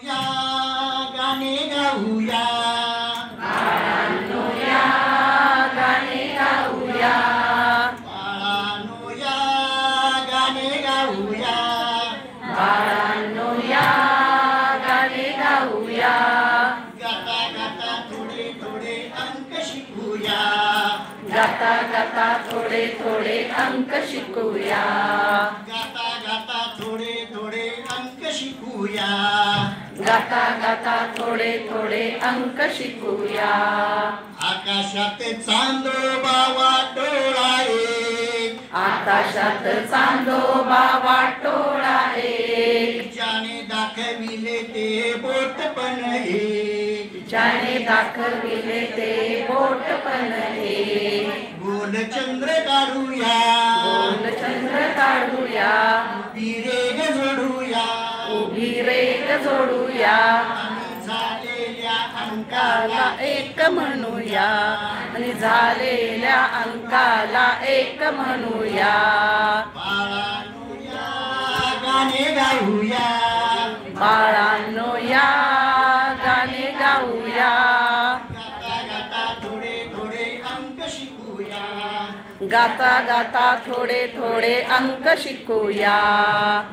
या गाणे गाऊया, बाळांनो या गाणे गाऊया, बाळांनो या गाणे गाऊया, बाळांनो या गाणे गाऊया, गाता गाता थोडे थोडे अंक शिकूया, गाता गाता थोडे थोडे अंक शिकूया, गाता गाता थोडे थोडे अंक शिकूया, गाता गाता थोडे थोडे अंक शिकूया. आकाशात चांदोबा वाटोळा एक, आकाशात चांदोबा वाटोळा एक, ज्याने दाखविले ते बोट पण एक, ज्याने दाखविले ते बोट पण एक, गोल चंद्र काढूया, गोल चंद्र काढूया, उभी रेघ जोडूया, उभी रेघ जोडूया, आणि झालेल्या अंकाला अंकाला एक म्हणूया, आणि झालेल्या अंकाला एक म्हणूया. बाळांनो या गाणे गाऊया, बाळांनो या गाणे गाऊया, गाता गाता थोडे थोडे अंक शिकूया, गाता गाता थोडे थोडे अंक शिकूया.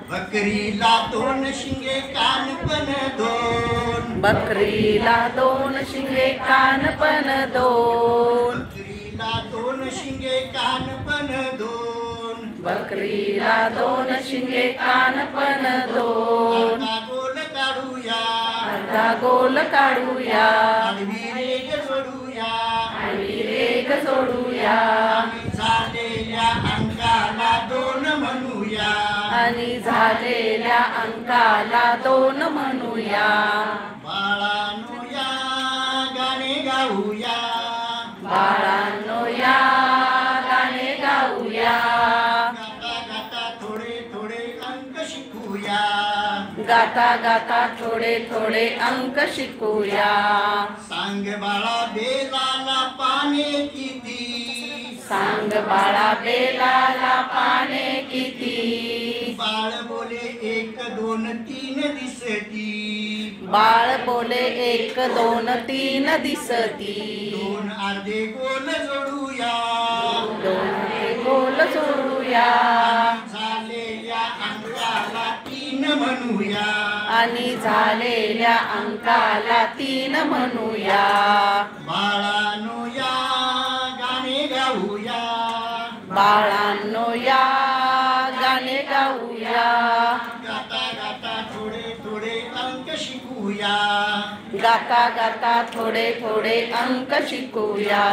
बकरीला दोन शिंगे कान पण दोन, बकरीला दोन शिंगे कान पण दोन, बकरीला दोन शिंगे कान पण दोन, बकरीला दोन शिंगे कान पण दोन, आता गोल काढूया, अर्धा गोल काढूया, आडवी रेघ जोडूया, आणि रेघ जोडूया, आणि झालेल्या अंकाला दोन म्हणूया, आणि झालेल्या अंकाला दोन म्हणूया. बाळांनो या गाणे गाऊया, बाळांनो या गाणे गाऊया, गाता गाता थोडे थोडे अंक शिकूया, गाता गाता थोडे थोडे अंक शिकूया. सांग बाळा बेलाला पाने किती, सांग बाळा बेलाला पाने किती, बाळ बोले एक दोन तीन दिसती, बाळ बोले एक दोन तीन दिसती, दोन अर्धे गोल जोडूया, दोन गोल जोडूया, झालेल्या अंकाला तीन म्हणूया, आणि झालेल्या अंकाला तीन म्हणूया. बाळांनो या गाणे गाऊया, बाळांनो या गाणे गाऊया, गाता गाता थोडे थोडे अंक शिकूया, गाता गाता थोडे थोडे अंक शिकूया.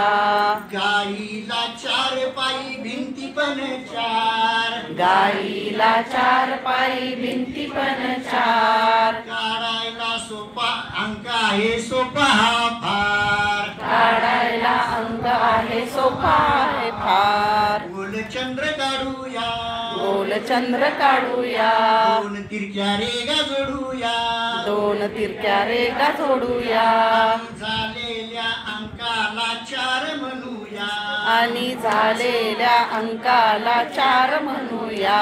गाईला चार पायी भिंती पण चार, गाईला चार पायी भिंती पण चार, काढायला सोपा अंक आहे सोपा हा फार, काढायला अंक आहे सोपा आहे फार, गोल चंद्र काढूया, गोल चंद्र काढूया, दोन तिरक्या रेगा जोडूया, दोन तिरक्या रेगा जोडूया, झालेल्या अंकाला चार म्हणूया, आणि झालेल्या अंकाला चार म्हणूया.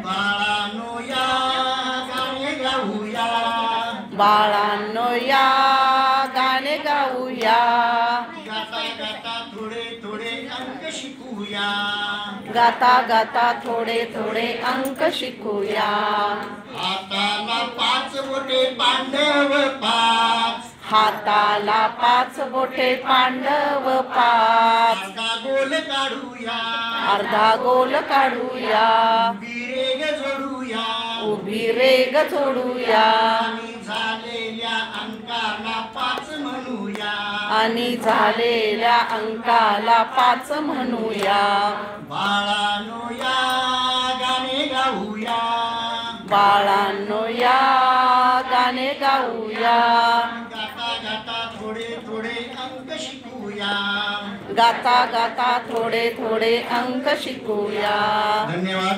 बाळांनो या गाणे गाऊया, बाळांनो या गाणे गाऊया, गाता गाता थोडे थोडे अंक शिकूया, गाता गाता थोडे थोडे अंक शिकूया. हाताला पाच बोटे पांडव पाच, हाताला पाच बोटे पांडव पाच, अर्धा गोल काढूया, अर्धा गोल काढूया, उभी रेघ जोडूया, उभी रेघ जोडूया, आणि झालेल्या अंकाला पाच म्हणूया, आणि झालेल्या अंकाला पाच म्हणूया. बाळांनो या गाणे गाऊया, बाळांनो या गाणे गाऊया, गाता गाता थोडे थोडे अंक शिकूया. गाता गाता थोडे थोडे अंक शिकूया. धन्यवाद.